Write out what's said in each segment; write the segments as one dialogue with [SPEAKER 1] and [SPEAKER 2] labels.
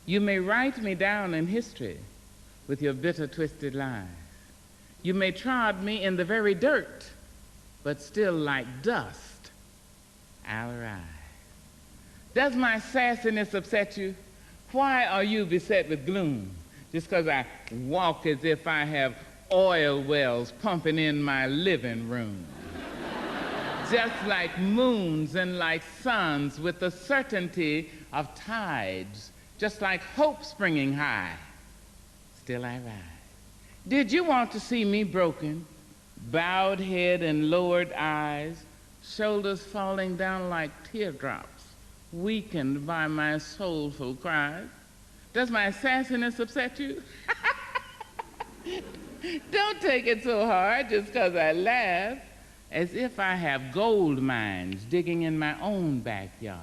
[SPEAKER 1] You may write me down in history with your bitter, twisted lies. You may trod me in the very dirt, but still like dust, I'll rise. Does my sassiness upset you? Why are you beset with gloom? Just because I walk as if I have oil wells pumping in my living room. Just like moons and like suns with the certainty of tides, just like hope springing high, still I rise. Did you want to see me broken, bowed head and lowered eyes, shoulders falling down like teardrops, weakened by my soulful cries? Does my sassiness upset you? Don't take it so hard just because I laugh, as if I have gold mines digging in my own backyard.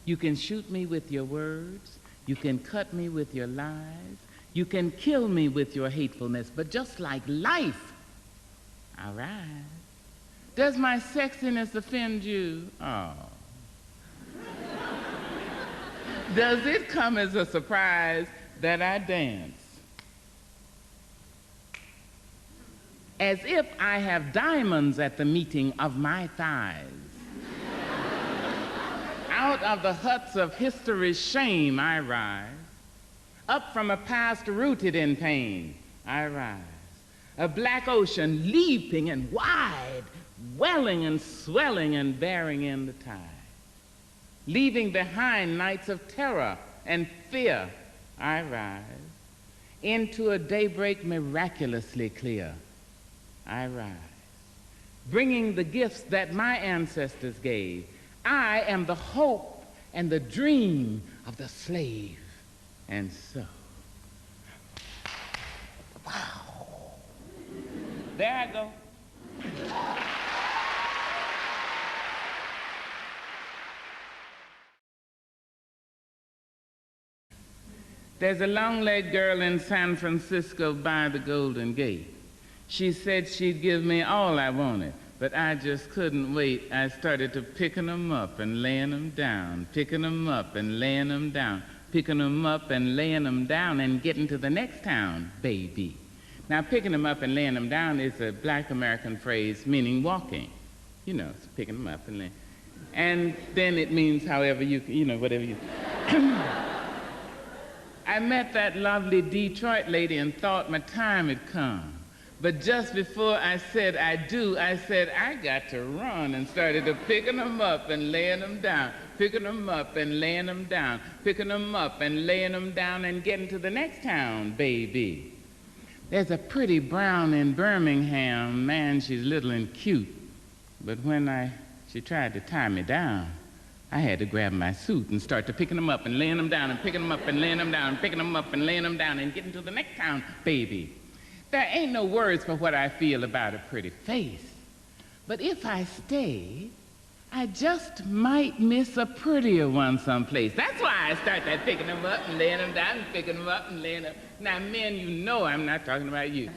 [SPEAKER 1] You can shoot me with your words, you can cut me with your lies, you can kill me with your hatefulness, but just like life, I'll rise. Does my sexiness offend you? Oh. Does it come as a surprise that I dance as if I have diamonds at the meeting of my thighs? Out of the huts of history's shame I rise. Up from a past rooted in pain I rise. A black ocean leaping and wide, welling and swelling and bearing in the tide. Leaving behind nights of terror and fear I rise. Into a daybreak miraculously clear I rise. Bringing the gifts that my ancestors gave. I am the hope and the dream of the slave. And so, wow. There I go. There's a long-legged girl in San Francisco by the Golden Gate. She said she'd give me all I wanted, but I just couldn't wait. I started to picking them up and laying them down, picking them up and laying them down, picking them up and laying them down and getting to the next town, baby. Now, picking them up and laying them down is a black American phrase meaning walking. You know, it's picking them up and laying. And then it means however you know, whatever you... I met that lovely Detroit lady and thought my time had come. But just before I said I do, I said I got to run and started to picking them up and laying them down, picking them up and laying them down, picking them up and laying them down and getting to the next town, baby. There's a pretty brown in Birmingham, man, she's little and cute. But when she tried to tie me down, I had to grab my suit and start to picking them up and laying them down and picking them up and laying them down and picking them up and laying them down and getting to the next town, baby. There ain't no words for what I feel about a pretty face. But if I stay, I just might miss a prettier one someplace. That's why I start that picking them up and laying them down and picking them up and laying them. Now, men, you know I'm not talking about you.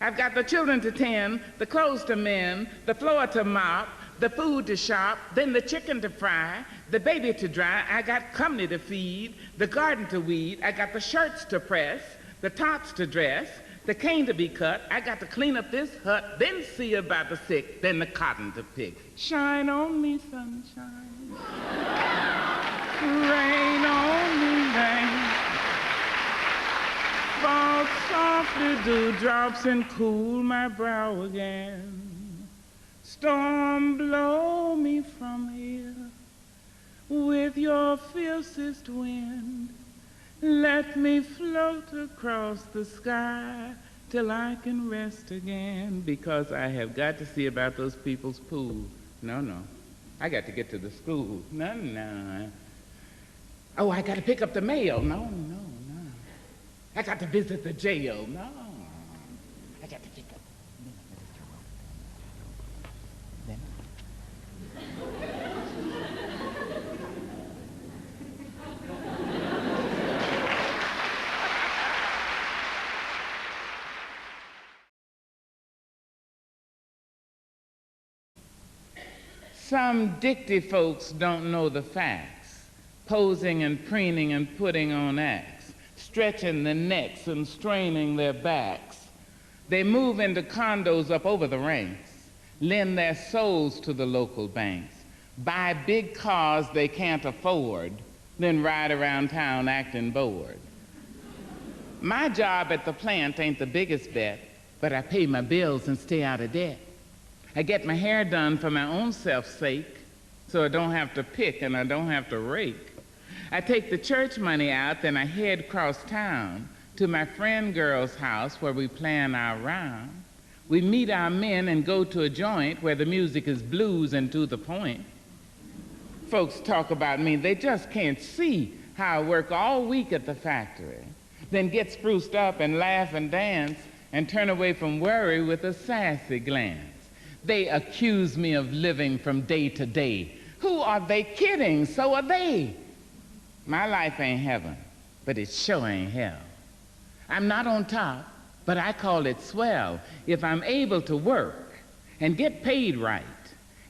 [SPEAKER 1] I've got the children to tend, the clothes to mend, the floor to mop, the food to shop, then the chicken to fry, the baby to dry, I got company to feed, the garden to weed, I got the shirts to press, the tots to dress, the cane to be cut, I got to clean up this hut, then see about the sick, then the cotton to pick. Shine on me, sunshine, rain on me, rain, fall softly, dewdrops, and cool my brow again. Storm, blow me from here with your fiercest wind. Let me float across the sky till I can rest again, because I have got to see about those people's pool. No, I got to get to the school. No. Oh, I got to pick up the mail. No. I got to visit the jail. No. I got to pick up. Some dicty folks don't know the facts, posing and preening and putting on acts, stretching their necks and straining their backs. They move into condos up over the ranks, lend their souls to the local banks, buy big cars they can't afford, then ride around town acting bored. My job at the plant ain't the biggest bet, but I pay my bills and stay out of debt. I get my hair done for my own self's sake, so I don't have to pick and I don't have to rake. I take the church money out, then I head across town to my friend girl's house where we plan our round. We meet our men and go to a joint where the music is blues and to the point. Folks talk about me, they just can't see how I work all week at the factory, then get spruced up and laugh and dance and turn away from worry with a sassy glance. They accuse me of living from day to day. Who are they kidding? So are they. My life ain't heaven, but it sure ain't hell. I'm not on top, but I call it swell if I'm able to work and get paid right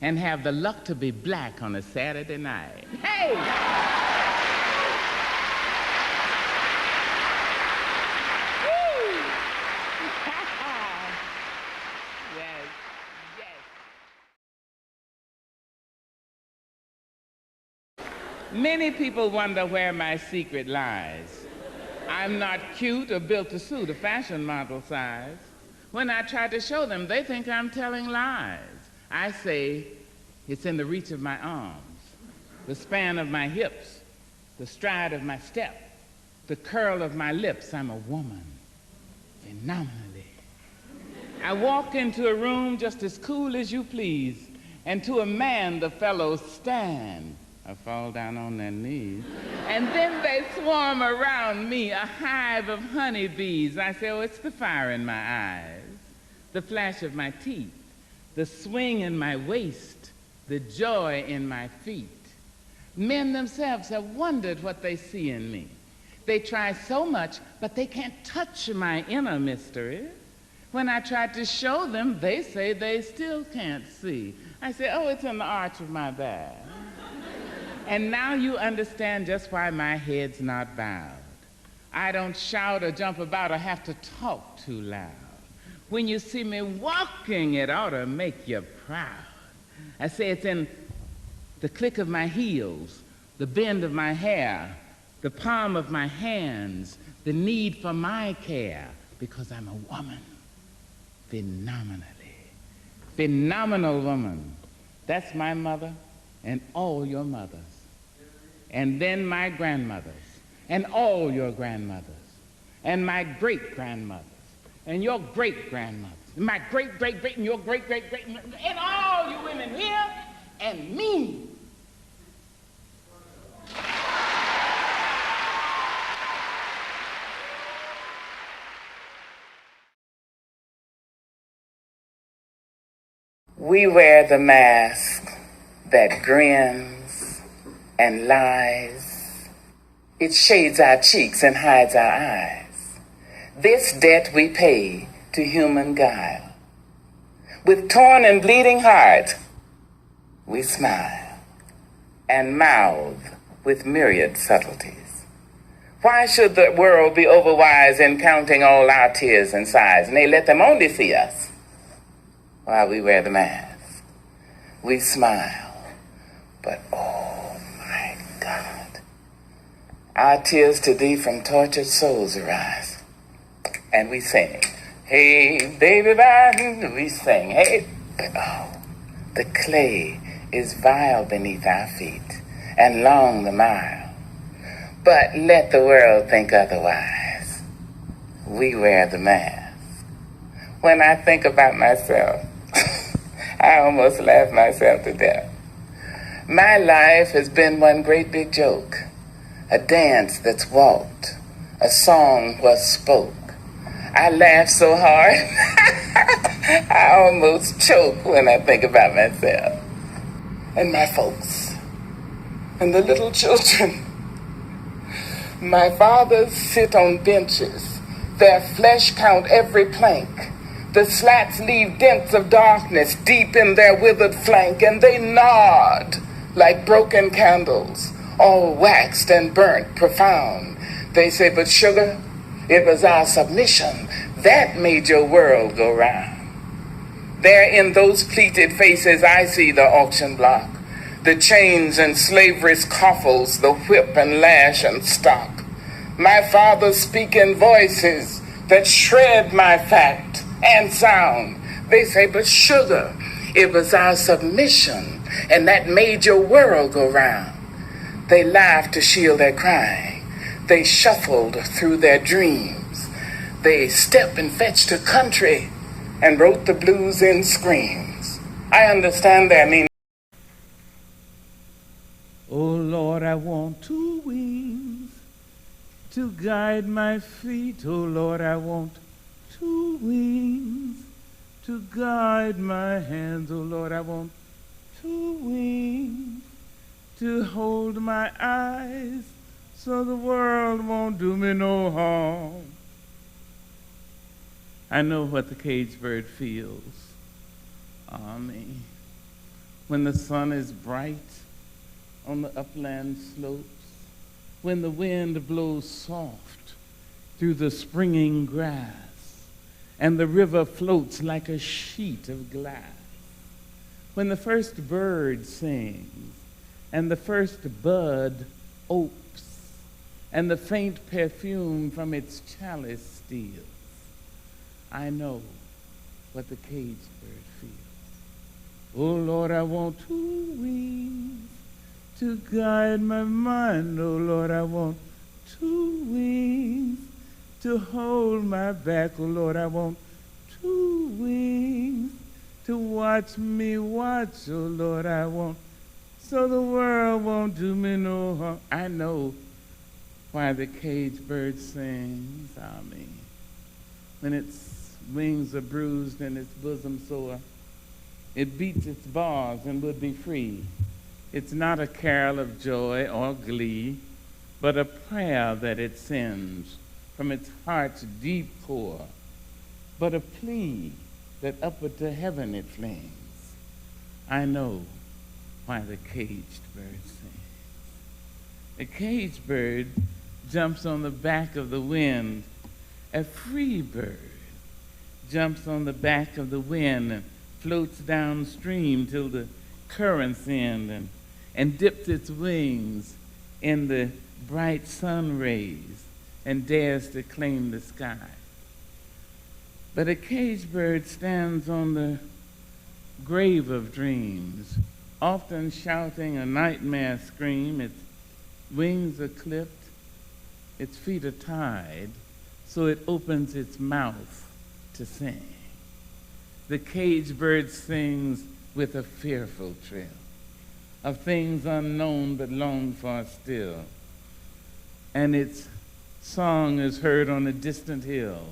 [SPEAKER 1] and have the luck to be black on a Saturday night. Hey! Woo! Yes, yes. Many people wonder where my secret lies. I'm not cute or built to suit a fashion model size. When I try to show them, they think I'm telling lies. I say it's in the reach of my arms, the span of my hips, the stride of my step, the curl of my lips. I'm a woman, phenomenally. I walk into a room just as cool as you please, and to a man the fellows stand. I fall down on their knees. And then they swarm around me, a hive of honeybees. I say, oh, it's the fire in my eyes, the flash of my teeth, the swing in my waist, the joy in my feet. Men themselves have wondered what they see in me. They try so much, but they can't touch my inner mystery. When I try to show them, they say they still can't see. I say, oh, it's in the arch of my back. And now you understand just why my head's not bowed. I don't shout or jump about or have to talk too loud. When you see me walking, it ought to make you proud. I say it's in the click of my heels, the bend of my hair, the palm of my hands, the need for my care, because I'm a woman, phenomenally. Phenomenal woman. That's my mother and all your mothers. And then my grandmothers, and all your grandmothers, and my great-grandmothers, and your great-grandmothers, and my great-great-great, and your great-great-great, and all you women here, and me. We wear the mask that grins and lies. It shades our cheeks and hides our eyes. This debt we pay to human guile. With torn and bleeding heart, we smile and mouth with myriad subtleties. Why should the world be overwise in counting all our tears and sighs? Nay, let them only see us while we wear the mask. We smile, but oh my God, our tears to thee from tortured souls arise. And we sing, hey, baby, bye. We sing, hey, but oh, the clay is vile beneath our feet, and long the mile. But let the world think otherwise. We wear the mask. When I think about myself, I almost laugh myself to death. My life has been one great big joke, a dance that's walked, a song was spoke. I laugh so hard, I almost choke when I think about myself and my folks and the little children. My fathers sit on benches, their flesh count every plank. The slats leave dents of darkness deep in their withered flank, and they nod like broken candles, all waxed and burnt profound. They say, but sugar, it was our submission that made your world go round. There in those pleated faces I see the auction block, the chains and slavery's coffles, the whip and lash and stock. My father's speaking voices that shred my fact and sound. They say, but sugar, it was our submission, and that made your world go round. They laughed to shield their crying. They shuffled through their dreams. They stepped and fetched a country and wrote the blues in screams. I understand their meaning. Oh Lord, I want 2 wings to guide my feet. Oh Lord, I want 2 wings to guide my hands. Oh Lord, I want 2 wings to hold my eyes so the world won't do me no harm. I know what the caged bird feels, me, when the sun is bright on the upland slopes, when the wind blows soft through the springing grass, and the river floats like a sheet of glass, when the first bird sings, and the first bud opes, and the faint perfume from its chalice steals. I know what the caged bird feels. Oh Lord, I want 2 wings to guide my mind. Oh Lord, I want 2 wings to hold my back. Oh Lord, I want 2 wings to watch me watch. Oh Lord, I want, so the world won't do me no harm. I know why the caged bird sings, amen. When its wings are bruised and its bosom sore, it beats its bars and would be free. It's not a carol of joy or glee, but a prayer that it sends from its heart's deep core, but a plea that upward to heaven it flings. I know why the caged bird sings. A caged bird jumps on the back of the wind. A free bird jumps on the back of the wind and floats downstream till the currents end, and dips its wings in the bright sun rays and dares to claim the sky. But a caged bird stands on the grave of dreams, often shouting a nightmare scream. Its wings are clipped, its feet are tied, so it opens its mouth to sing. The caged bird sings with a fearful trill of things unknown but longed for still, and its song is heard on a distant hill,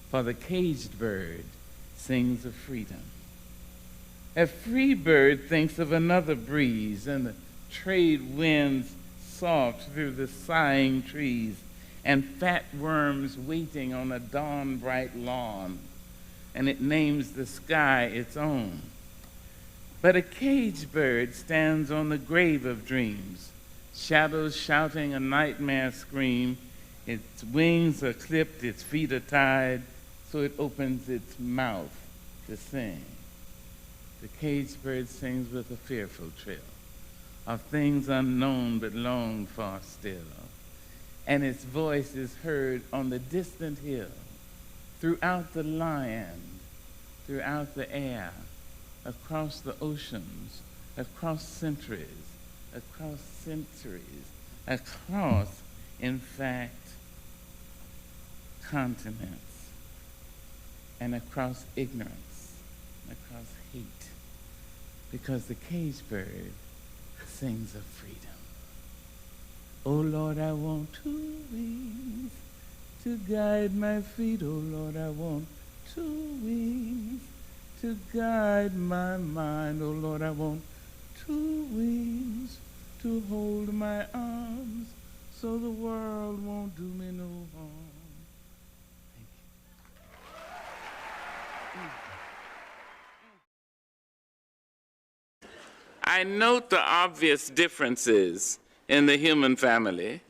[SPEAKER 1] for the caged bird sings of freedom. A free bird thinks of another breeze, and the trade winds soft through the sighing trees, and fat worms waiting on a dawn-bright lawn, and it names the sky its own. But a caged bird stands on the grave of dreams, shadows shouting a nightmare scream. Its wings are clipped, its feet are tied, so it opens its mouth to sing. The caged bird sings with a fearful trill of things unknown but longed for still, and its voice is heard on the distant hill, throughout the land, throughout the air, across the oceans, across centuries, across, in fact, continents, and across ignorance, across hate, because the caged bird sings of freedom. Oh Lord, I want 2 wings to guide my feet. Oh Lord, I want 2 wings to guide my mind. Oh Lord, I want 2 wings to hold my arms so the world won't do me no harm. Thank you. I note the obvious differences in the human family.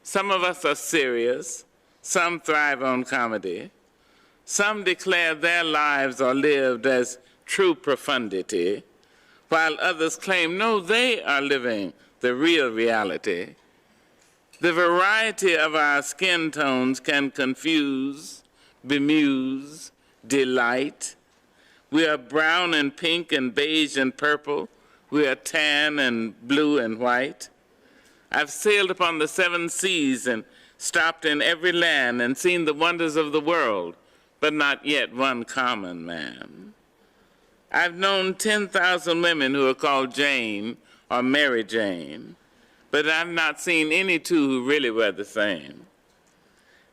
[SPEAKER 1] Some of us are serious, some thrive on comedy, some declare their lives are lived as true profundity, while others claim, no, they are living the real reality. The variety of our skin tones can confuse, bemuse, delight. We are brown and pink and beige and purple. We are tan and blue and white. I've sailed upon the 7 seas and stopped in every land and seen the wonders of the world, but not yet one common man. I've known 10,000 women who are called Jane or Mary Jane, but I've not seen any two who really were the same.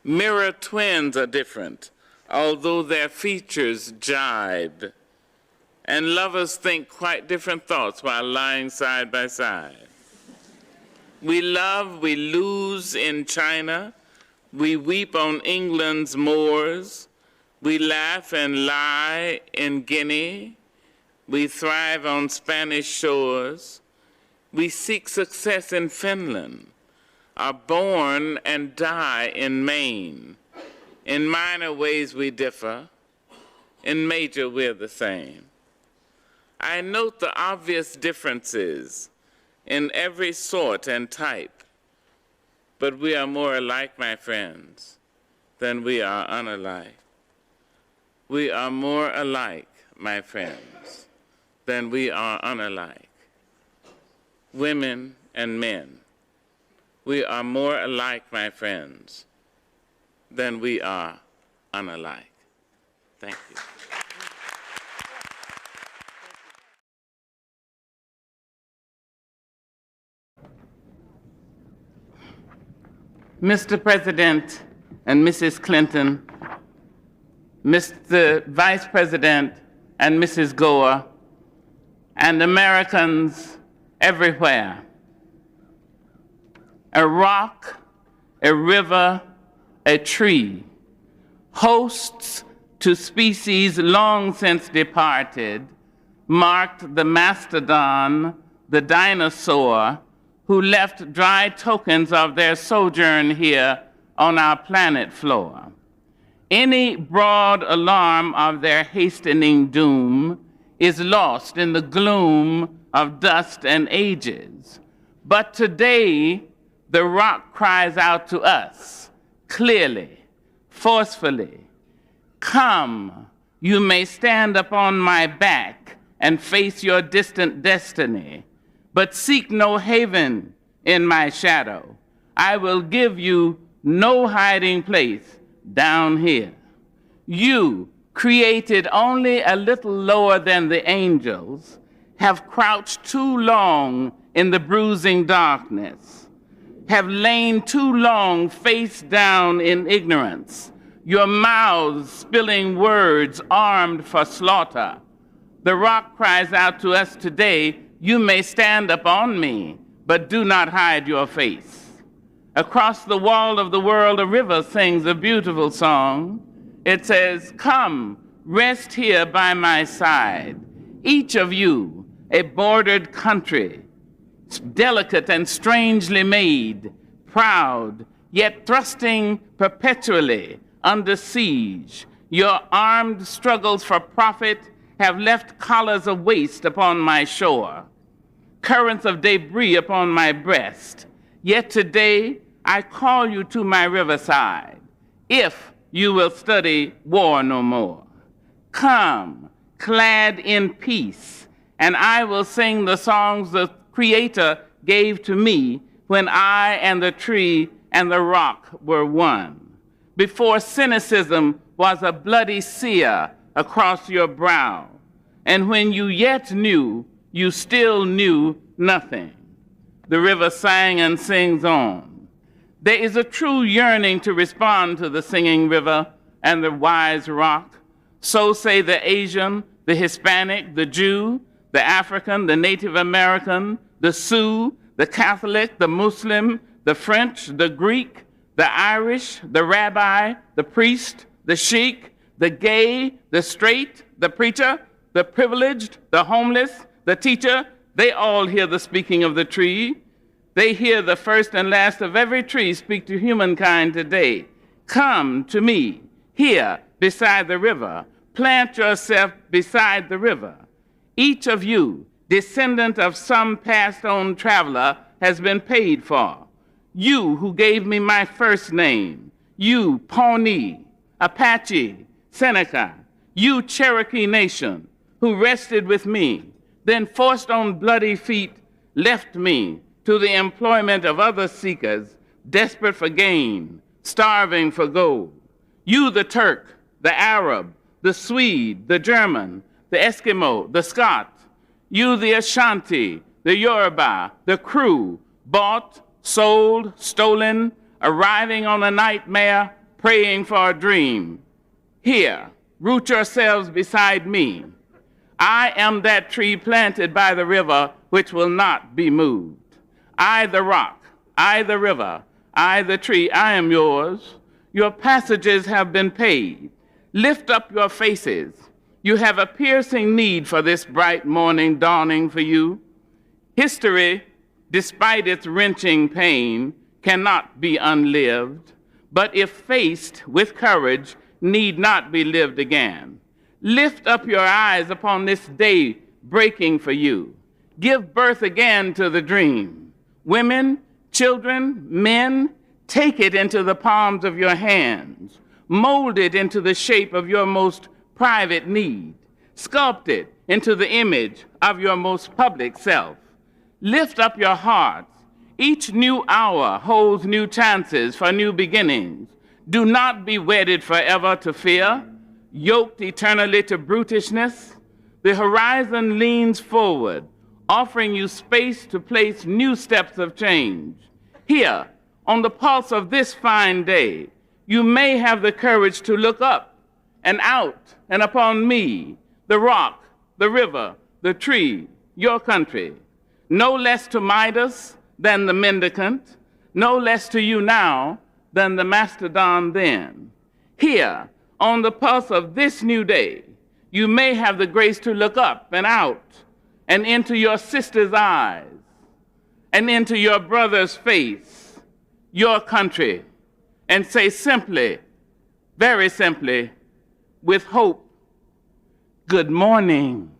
[SPEAKER 1] Mirror twins are different, although their features jibe, and lovers think quite different thoughts while lying side by side. We love, we lose in China, we weep on England's moors, we laugh and lie in Guinea, we thrive on Spanish shores, we seek success in Finland, are born and die in Maine. In minor ways we differ, in major we're the same. I note the obvious differences in every sort and type, but we are more alike, my friends, than we are unalike. We are more alike, my friends, than we are unalike. Women and men, we are more alike, my friends, than we are unalike. Thank you. Mr. President and Mrs. Clinton, Mr. Vice President and Mrs. Gore, and Americans everywhere. A rock, a river, a tree, hosts to species long since departed, marked the mastodon, the dinosaur, who left dry tokens of their sojourn here on our planet floor. Any broad alarm of their hastening doom is lost in the gloom of dust and ages. But today, the rock cries out to us, clearly, forcefully, come, you may stand upon my back and face your distant destiny, but seek no haven in my shadow. I will give you no hiding place down here. You, created only a little lower than the angels, have crouched too long in the bruising darkness, have lain too long face down in ignorance, your mouths spilling words armed for slaughter. The rock cries out to us today, you may stand upon me, but do not hide your face. Across the wall of the world, a river sings a beautiful song. It says, come, rest here by my side, each of you, a bordered country, delicate and strangely made, proud, yet thrusting perpetually under siege. Your armed struggles for profit have left collars of waste upon my shore, currents of debris upon my breast. Yet today I call you to my riverside, if you will study war no more. Come, clad in peace, and I will sing the songs the Creator gave to me when I and the tree and the rock were one. Before cynicism was a bloody sear across your brow, and when you yet knew, you still knew nothing. The river sang and sings on. There is a true yearning to respond to the singing river and the wise rock. So say the Asian, the Hispanic, the Jew, the African, the Native American, the Sioux, the Catholic, the Muslim, the French, the Greek, the Irish, the rabbi, the priest, the sheik, the gay, the straight, the preacher, the privileged, the homeless, the teacher, They all hear the speaking of the tree. They hear the first and last of every tree speak to humankind today. Come to me, here beside the river. Plant yourself beside the river. Each of you, descendant of some passed-on traveler, has been paid for. You who gave me my first name, you Pawnee, Apache, Seneca, you Cherokee Nation, who rested with me, then forced on bloody feet, left me to the employment of other seekers, desperate for gain, starving for gold. You, the Turk, the Arab, the Swede, the German, the Eskimo, the Scot, you, the Ashanti, the Yoruba, the Kru, bought, sold, stolen, arriving on a nightmare, praying for a dream. Here, root yourselves beside me. I am that tree planted by the river which will not be moved. I, the rock, I, the river, I, the tree, I am yours. Your passages have been paid. Lift up your faces. You have a piercing need for this bright morning dawning for you. History, despite its wrenching pain, cannot be unlived, but if faced with courage, need not be lived again. Lift up your eyes upon this day breaking for you. Give birth again to the dream. Women, children, men, take it into the palms of your hands. Mold it into the shape of your most private need. Sculpt it into the image of your most public self. Lift up your hearts. Each new hour holds new chances for new beginnings. Do not be wedded forever to fear, yoked eternally to brutishness. The horizon leans forward, offering you space to place new steps of change. Here, on the pulse of this fine day, you may have the courage to look up and out and upon me, the rock, the river, the tree, your country. No less to Midas than the mendicant, no less to you now than the mastodon then. Here, on the pulse of this new day, you may have the grace to look up and out and into your sister's eyes and into your brother's face, your country, and say simply, very simply, with hope, good morning.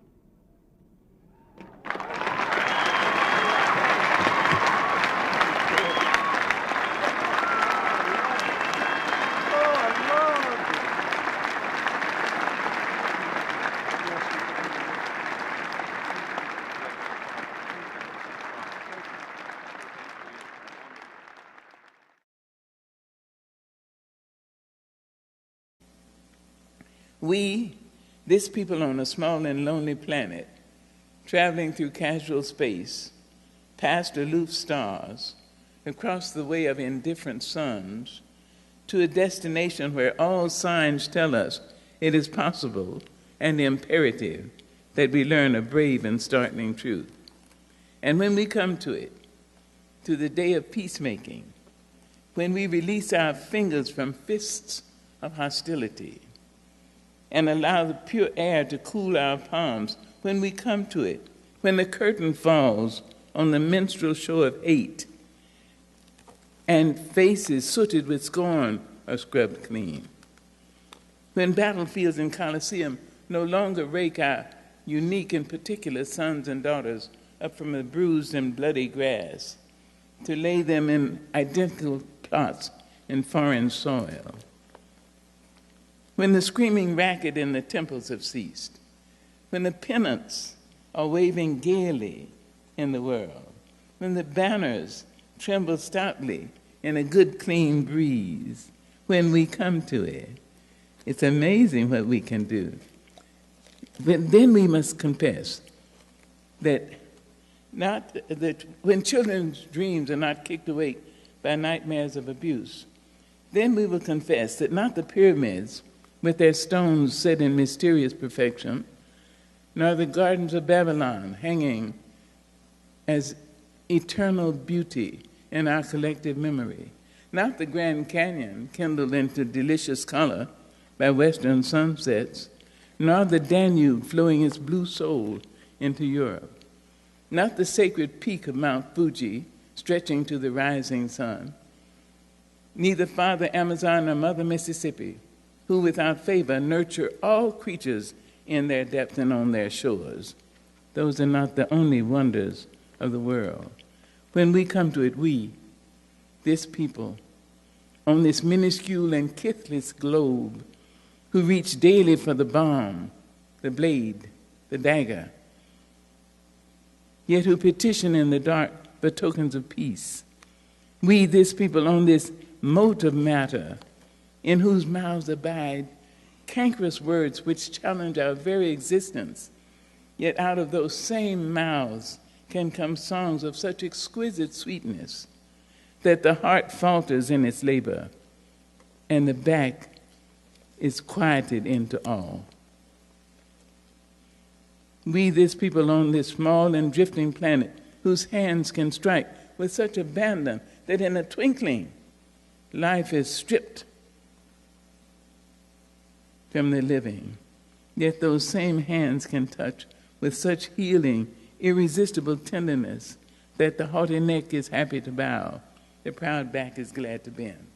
[SPEAKER 1] We, this people on a small and lonely planet, traveling through casual space, past aloof stars, across the way of indifferent suns, to a destination where all signs tell us it is possible and imperative that we learn a brave and startling truth. And when we come to it, to the day of peacemaking, when we release our fingers from fists of hostility, and allow the pure air to cool our palms, when we come to it, when the curtain falls on the minstrel show of hate, and faces sooted with scorn are scrubbed clean, when battlefields and coliseum no longer rake our unique and particular sons and daughters up from the bruised and bloody grass, to lay them in identical plots in foreign soil, when the screaming racket in the temples have ceased, when the pennants are waving gaily in the world, when the banners tremble stoutly in a good, clean breeze, when we come to it, it's amazing what we can do. But then we must confess that when children's dreams are not kicked awake by nightmares of abuse, then we will confess that not the pyramids with their stones set in mysterious perfection, nor the gardens of Babylon hanging as eternal beauty in our collective memory, not the Grand Canyon kindled into delicious color by western sunsets, nor the Danube flowing its blue soul into Europe. not the sacred peak of Mount Fuji stretching to the rising sun, neither Father Amazon nor Mother Mississippi, who without favor nurture all creatures in their depth and on their shores. Those are not the only wonders of the world. When we come to it, we, this people, on this minuscule and kithless globe, who reach daily for the balm, the blade, the dagger, yet who petition in the dark for tokens of peace. We, this people, on this mote of matter, in whose mouths abide cankerous words which challenge our very existence, yet out of those same mouths can come songs of such exquisite sweetness that the heart falters in its labor and the back is quieted into awe. We, this people on this small and drifting planet, whose hands can strike with such abandon that in a twinkling, life is stripped from the living. Yet those same hands can touch with such healing, irresistible tenderness that the haughty neck is happy to bow, the proud back is glad to bend.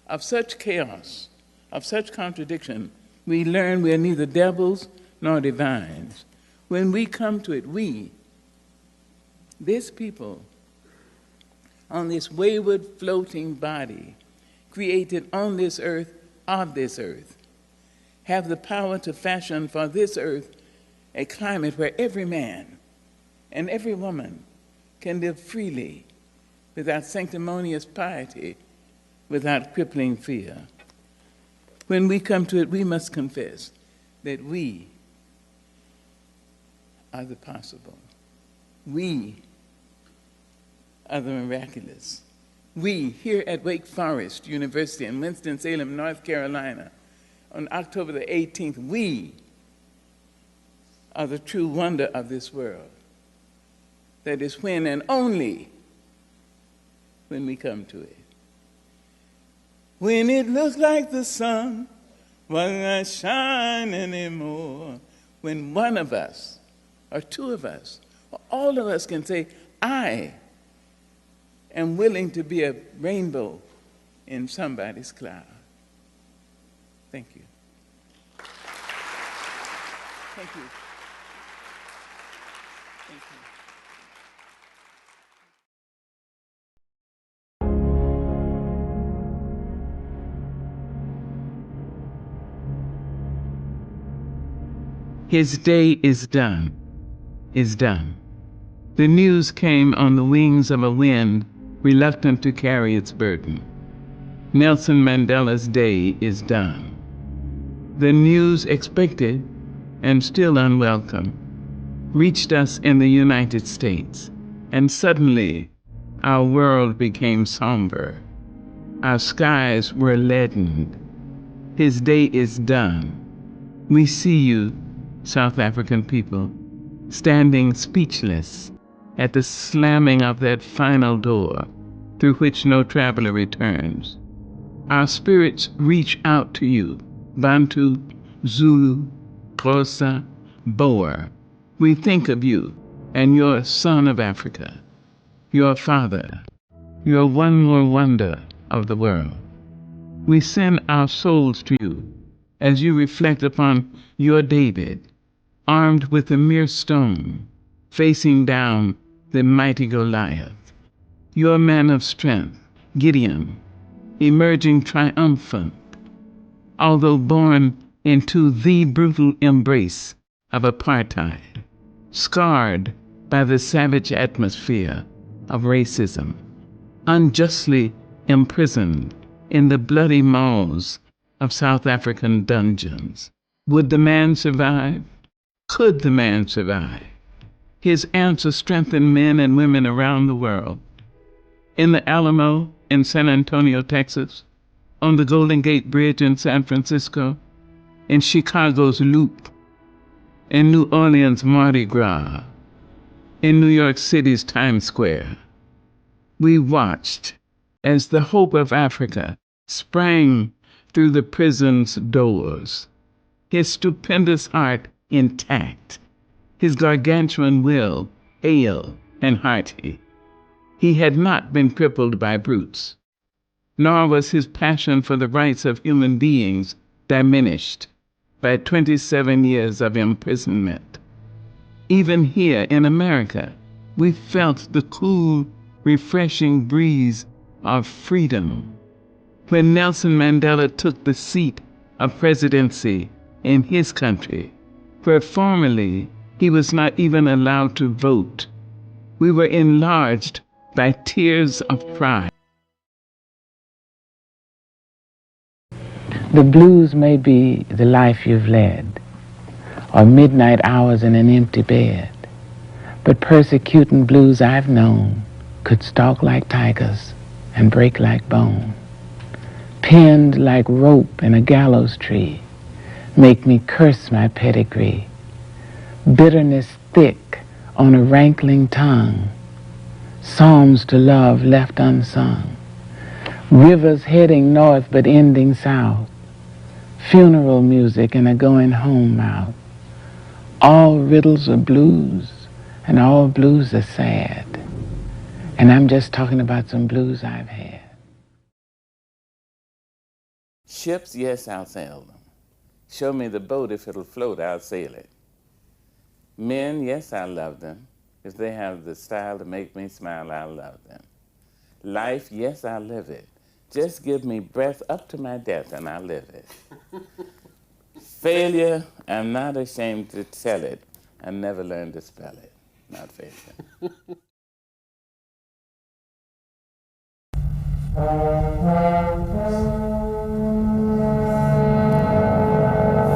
[SPEAKER 1] Of such chaos, of such contradiction, we learn we are neither devils nor divines. When we come to it, we, this people, on this wayward floating body, created on this earth, of this earth, have the power to fashion for this earth a climate where every man and every woman can live freely, without sanctimonious piety, without crippling fear. When we come to it, we must confess that we are the possible. We are the miraculous. We, here at Wake Forest University in Winston-Salem, North Carolina, on October the 18th, we are the true wonder of this world. That is when and only when we come to it. When it looks like the sun will not shine anymore, when one of us, or two of us, or all of us can say, I am willing to be a rainbow in somebody's cloud. Thank you. Thank you. Thank you. His day is done, is done. The news came on the wings of a wind reluctant to carry its burden. Nelson Mandela's day is done. The news expected and still unwelcome reached us in the United States, and suddenly our world became somber. Our skies were leadened. His day is done. We see you, South African people, standing speechless at the slamming of that final door through which no traveler returns. Our spirits reach out to you, Bantu, Zulu, Xhosa, Boer. We think of you and your son of Africa, your father, your one more wonder of the world. We send our souls to you as you reflect upon your David, armed with a mere stone, facing down the mighty Goliath. Your man of strength, Gideon, emerging triumphant, although born into the brutal embrace of apartheid, scarred by the savage atmosphere of racism, unjustly imprisoned in the bloody maws of South African dungeons. Would the man survive? Could the man survive? His answer strengthened men and women around the world. In the Alamo in San Antonio, Texas, on the Golden Gate Bridge in San Francisco, in Chicago's Loop, in New Orleans' Mardi Gras, in New York City's Times Square, we watched as the hope of Africa sprang through the prison's doors, his stupendous heart intact, his gargantuan will hale and hearty. He had not been crippled by brutes, nor was his passion for the rights of human beings diminished by 27 years of imprisonment. Even here in America, we felt the cool, refreshing breeze of freedom when Nelson Mandela took the seat of presidency in his country, where formerly he was not even allowed to vote. We were enlarged by tears of pride. The blues may be the life you've led, or midnight hours in an empty bed, but persecuting blues I've known could stalk like tigers and break like bone, pinned like rope in a gallows tree, make me curse my pedigree, bitterness thick on a rankling tongue, psalms to love left unsung, rivers heading north but ending south, funeral music and a going home mouth. All riddles are blues, and all blues are sad. And I'm just talking about some blues I've had. Ships, yes, I'll sail them. Show me the boat, if it'll float, I'll sail it. Men, yes, I love them. If they have the style to make me smile, I'll love them. Life, yes, I live it. Just give me breath up to my death and I'll live it. Failure, I'm not ashamed to tell it. I never learned to spell it. Not failure.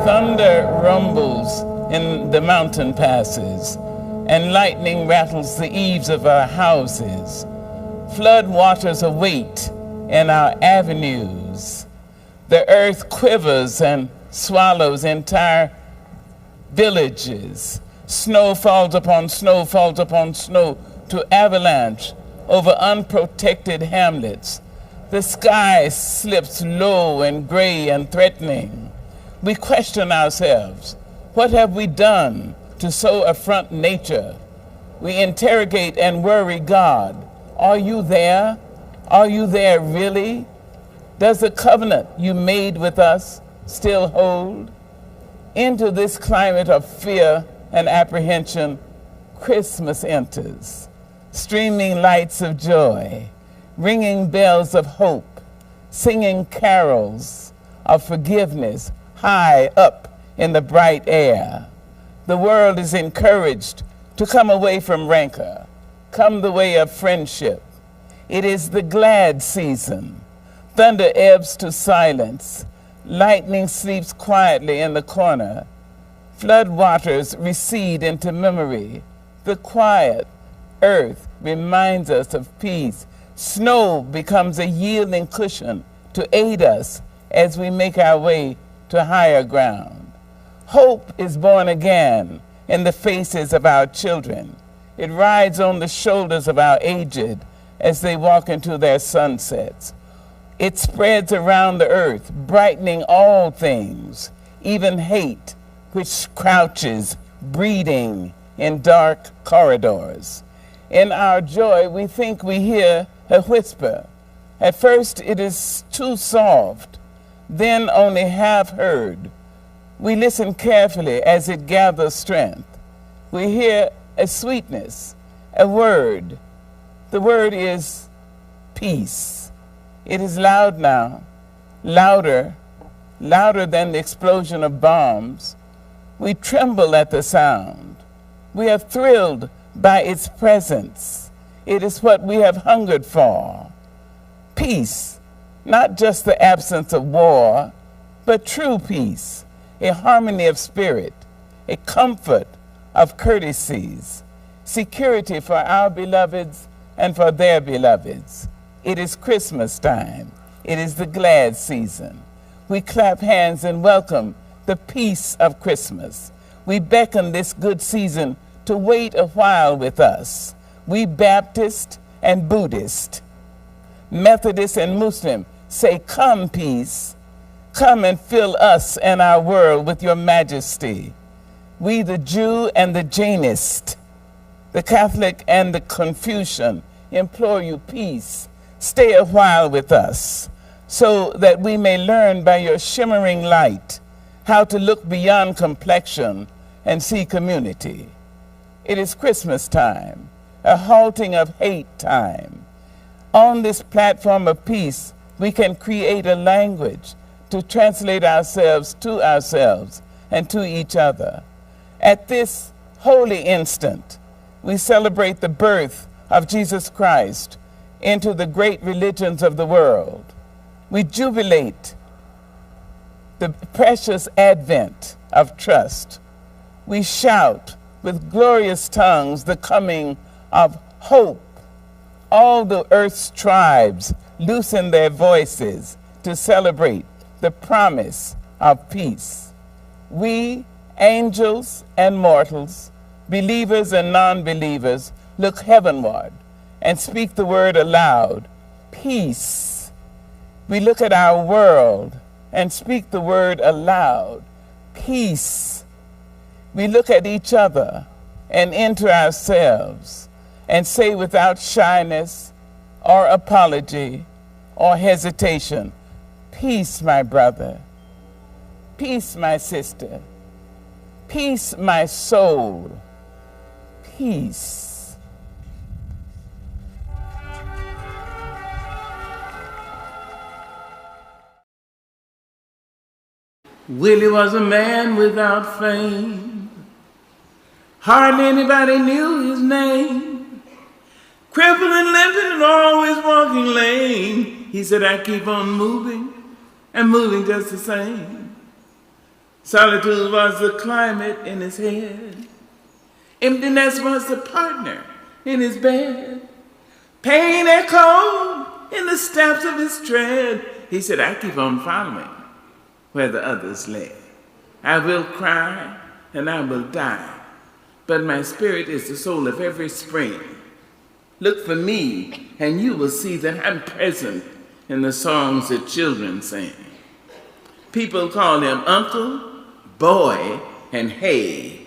[SPEAKER 1] Thunder rumbles in the mountain passes, and lightning rattles the eaves of our houses. Flood waters await in our avenues. The earth quivers and swallows entire villages. Snow falls upon snow, falls upon snow to avalanche over unprotected hamlets. The sky slips low and gray and threatening. We question ourselves. What have we done to so affront nature? We interrogate and worry God. Are you there? Are you there really? Does the covenant you made with us still hold? Into this climate of fear and apprehension, Christmas enters, streaming lights of joy, ringing bells of hope, singing carols of forgiveness high up in the bright air. The world is encouraged to come away from rancor, come the way of friendship. It is the glad season. Thunder ebbs to silence. Lightning sleeps quietly in the corner. Flood waters recede into memory. The quiet earth reminds us of peace. Snow becomes a yielding cushion to aid us as we make our way to higher ground. Hope is born again in the faces of our children. It rides on the shoulders of our aged as they walk into their sunsets. It spreads around the earth, brightening all things, even hate, which crouches, breeding in dark corridors. In our joy, we think we hear a whisper. At first, it is too soft, then only half heard. We listen carefully as it gathers strength. We hear a sweetness, a word. The word is peace. It is loud now, louder than the explosion of bombs. We tremble at the sound. We are thrilled by its presence. It is what we have hungered for. Peace, not just the absence of war, but true peace, a harmony of spirit, a comfort of courtesies, security for our beloveds and for their beloveds. It is Christmas time. It is the glad season. We clap hands and welcome the peace of Christmas. We beckon this good season to wait a while with us. We Baptist and Buddhist, Methodist and Muslim say, come peace, come and fill us and our world with your majesty. We the Jew and the Jainist The Catholic and the Confucian implore you peace. Stay a while with us, so that we may learn by your shimmering light how to look beyond complexion and see community. It is Christmas time, a halting of hate time. On this platform of peace, we can create a language to translate ourselves and to each other. At this holy instant, we celebrate the birth of Jesus Christ into the great religions of the world. We jubilate the precious advent of trust. We shout with glorious tongues the coming of hope. All the earth's tribes loosen their voices to celebrate the promise of peace. We, angels and mortals, believers and non-believers, look heavenward and speak the word aloud, peace. We look at our world and speak the word aloud, peace. We look at each other and into ourselves and say without shyness or apology or hesitation, peace, my brother, peace, my sister, peace, my soul, peace. Willie was a man without fame. Hardly anybody knew his name. Crippled and limping and always walking lame. He said, I keep on moving and moving just the same. Solitude was the climate in his head. Emptiness was the partner in his bed. Pain echoed in the steps of his tread. He said, I keep on following where the others led. I will cry and I will die, but my spirit is the soul of every spring. Look for me and you will see that I'm present in the songs that children sing. People call him uncle, boy, and hey.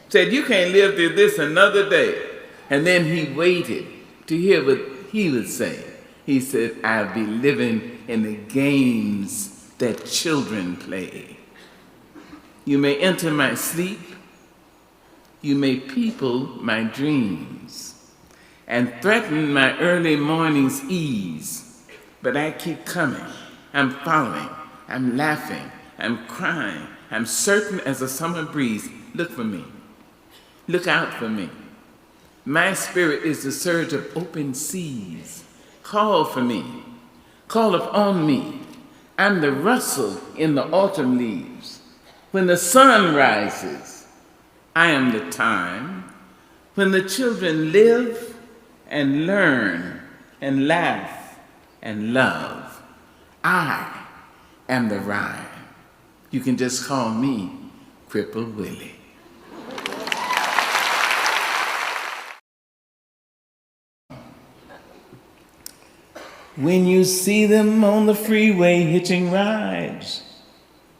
[SPEAKER 1] Said, you can't live through this another day. And then he waited to hear what he would say. He said, I'll be living in the games that children play. You may enter my sleep, you may people my dreams, and threaten my early morning's ease. But I keep coming, I'm following, I'm laughing, I'm crying, I'm certain as a summer breeze. Look for me, look out for me. My spirit is the surge of open seas. Call for me, call upon me. I'm the rustle in the autumn leaves. When the sun rises, I am the time. When the children live and learn and laugh and love, I am the rhyme. You can just call me Crippled Willie. When you see them on the freeway hitching rides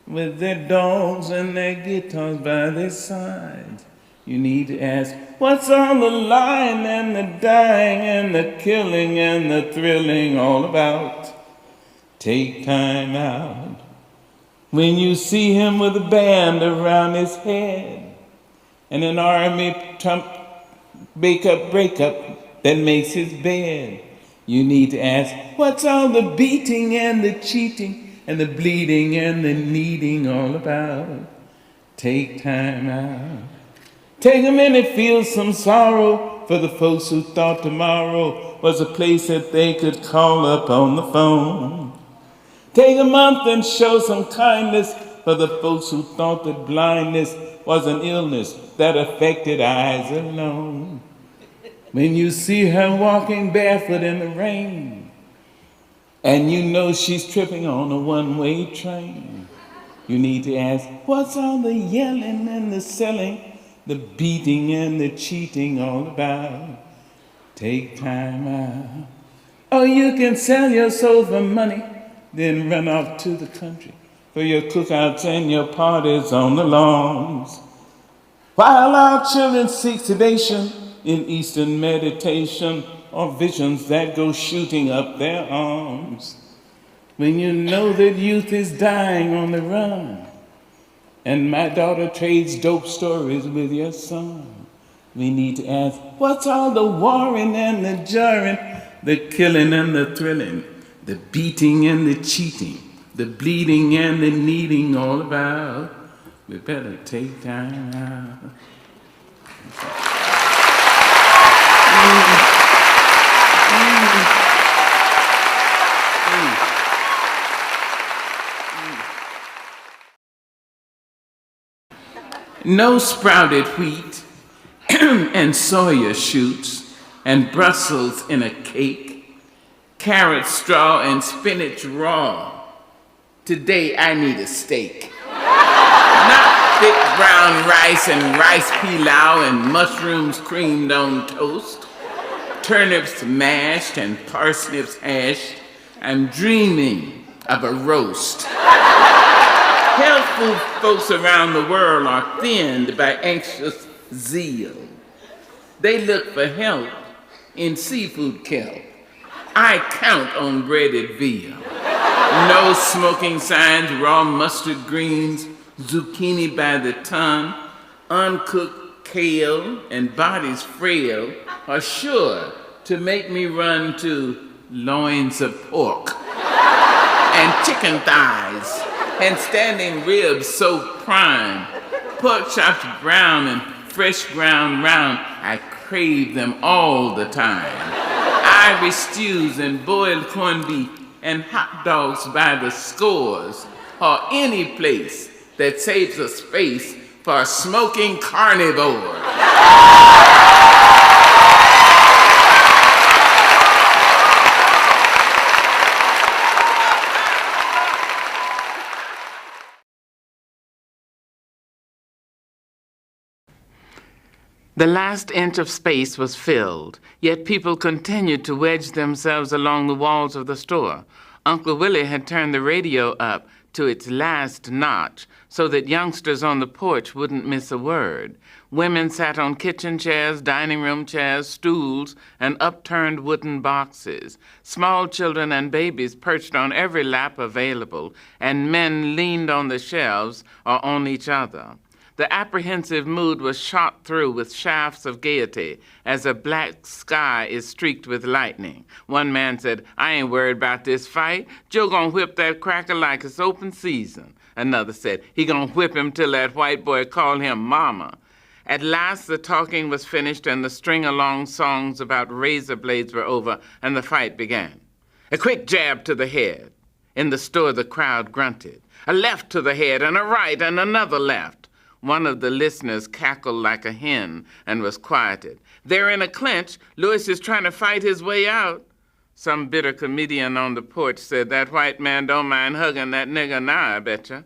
[SPEAKER 1] with their dogs and their guitars by their sides, you need to ask, what's on the line and the dying and the killing and the thrilling all about? Take time out. When you see him with a band around his head and an army trump breakup that makes his bed, you need to ask, what's all the beating and the cheating and the bleeding and the needing all about? Take time out. Take a minute, feel some sorrow for the folks who thought tomorrow was a place that they could call up on the phone. Take a month and show some kindness for the folks who thought that blindness was an illness that affected eyes alone. When you see her walking barefoot in the rain, and you know she's tripping on a one-way train, you need to ask, what's all the yelling and the selling, the beating and the cheating all about? Take time out. Or you can sell your soul for money, then run off to the country for your cookouts and your parties on the lawns. While our children seek sedation in Eastern meditation or visions that go shooting up their arms. When you know that youth is dying on the run, and my daughter trades dope stories with your son, we need to ask, what's all the warring and the jarring, the killing and the thrilling, the beating and the cheating, the bleeding and the needing all about? We better take time out. No sprouted wheat and soya shoots and Brussels in a cake, carrot straw and spinach raw. Today I need a steak. Not thick brown rice and rice pilau and mushrooms creamed on toast, turnips mashed and parsnips hashed. I'm dreaming of a roast. Health food folks around the world are thinned by anxious zeal. They look for help in seafood kelp. I count on breaded veal. No smoking signs, raw mustard greens, zucchini by the ton, uncooked kale, and bodies frail are sure to make me run to loins of pork and chicken thighs and standing ribs so prime, pork chops brown and fresh ground round. I crave them all the time. Irish stews and boiled corned beef and hot dogs by the scores, or any place that saves a space for a smoking carnivore. The last inch of space was filled, yet people continued to wedge themselves along the walls of the store. Uncle Willie had turned the radio up to its last notch so that youngsters on the porch wouldn't miss a word. Women sat on kitchen chairs, dining room chairs, stools, and upturned wooden boxes. Small children and babies perched on every lap available, and men leaned on the shelves or on each other. The apprehensive mood was shot through with shafts of gaiety as a black sky is streaked with lightning. One man said, I ain't worried about this fight. Joe gonna whip that cracker like it's open season. Another said, he gonna whip him till that white boy call him mama. At last the talking was finished and the string-along songs about razor blades were over and the fight began. A quick jab to the head. In the store the crowd grunted. A left to the head and a right and another left. One of the listeners cackled like a hen and was quieted. They're in a clinch. Louis is trying to fight his way out. Some bitter comedian on the porch said, that white man don't mind hugging that nigger now, I betcha.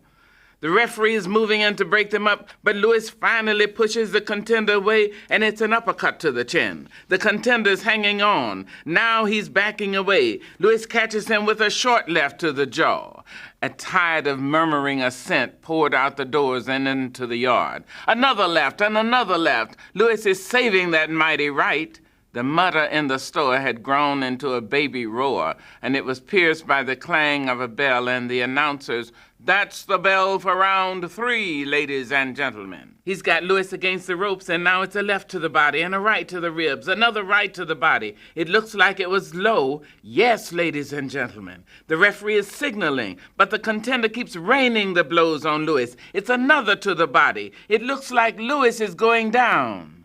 [SPEAKER 1] The referee is moving in to break them up, but Louis finally pushes the contender away, and it's an uppercut to the chin. The contender's hanging on. Now he's backing away. Louis catches him with a short left to the jaw. A tide of murmuring assent poured out the doors and into the yard. Another left and another left. Louis is saving that mighty right. The mutter in the store had grown into a baby roar, and it was pierced by the clang of a bell and the announcers, that's the bell for round 3, ladies and gentlemen. He's got Louis against the ropes, and now it's a left to the body and a right to the ribs, another right to the body. It looks like it was low. Yes, ladies and gentlemen. The referee is signaling, but the contender keeps raining the blows on Louis. It's another to the body. It looks like Louis is going down.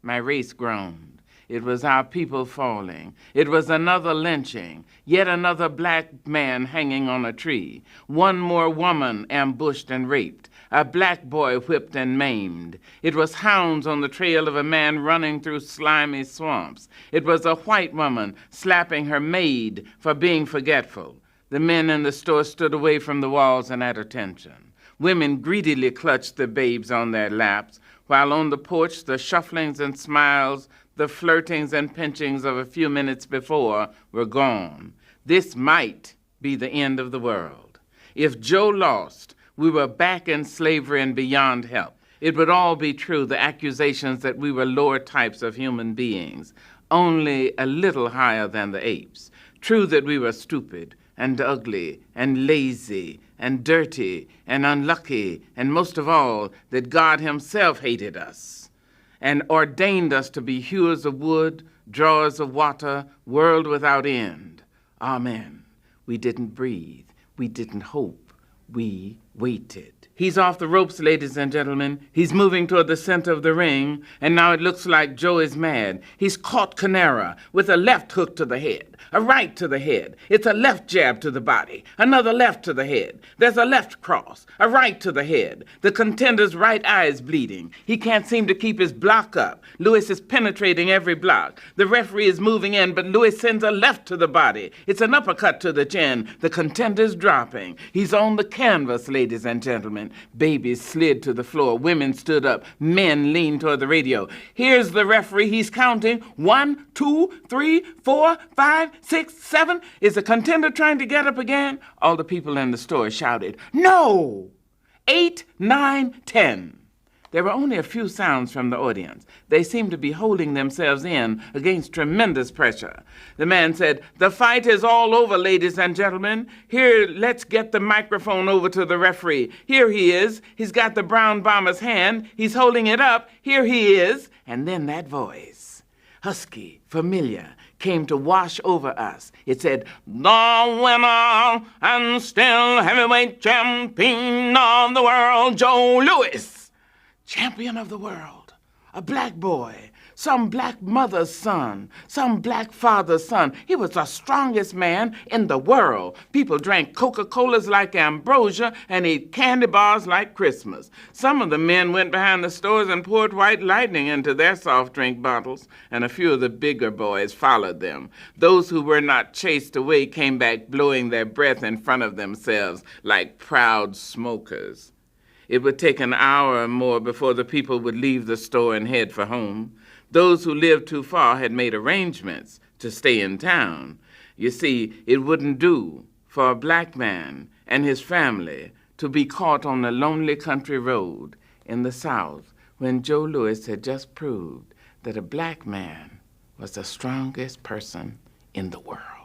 [SPEAKER 1] My race groaned. It was our people falling. It was another lynching, yet another black man hanging on a tree, one more woman ambushed and raped, a black boy whipped and maimed. It was hounds on the trail of a man running through slimy swamps. It was a white woman slapping her maid for being forgetful. The men in the store stood away from the walls and at attention. Women greedily clutched the babes on their laps, while on the porch the shufflings and smiles, the flirtings and pinchings of a few minutes before were gone. This might be the end of the world. If Joe lost, we were back in slavery and beyond help. It would all be true, the accusations that we were lower types of human beings, only a little higher than the apes. True that we were stupid and ugly and lazy and dirty and unlucky, and most of all, that God himself hated us and ordained us to be hewers of wood, drawers of water, world without end. Amen. We didn't breathe. We didn't hope. We waited. He's off the ropes, ladies and gentlemen. He's moving toward the center of the ring, and now it looks like Joe is mad. He's caught Canara with a left hook to the head, a right to the head. It's a left jab to the body, another left to the head. There's a left cross, a right to the head. The contender's right eye is bleeding. He can't seem to keep his block up. Lewis is penetrating every block. The referee is moving in, but Lewis sends a left to the body. It's an uppercut to the chin. The contender's dropping. He's on the canvas, ladies and gentlemen. Babies slid to the floor. Women stood up. Men leaned toward the radio. Here's the referee. He's counting. 1, 2, 3, 4, 5, 6, 7. Is the contender trying to get up again? All the people in the store shouted, "No!" 8, 9, 10. There were only a few sounds from the audience. They seemed to be holding themselves in against tremendous pressure. The man said, "The fight is all over, ladies and gentlemen. Here, let's get the microphone over to the referee. Here he is. He's got the brown bomber's hand. He's holding it up. Here he is." And then that voice, husky, familiar, came to wash over us. It said, "The winner and still heavyweight champion of the world, Joe Louis. Champion of the world, a black boy, some black mother's son, some black father's son. He was the strongest man in the world. People drank Coca-Colas like ambrosia and ate candy bars like Christmas. Some of the men went behind the stores and poured white lightning into their soft drink bottles, and a few of the bigger boys followed them. Those who were not chased away came back blowing their breath in front of themselves like proud smokers. It would take an hour or more before the people would leave the store and head for home. Those who lived too far had made arrangements to stay in town. You see, it wouldn't do for a black man and his family to be caught on a lonely country road in the South when Joe Louis had just proved that a black man was the strongest person in the world.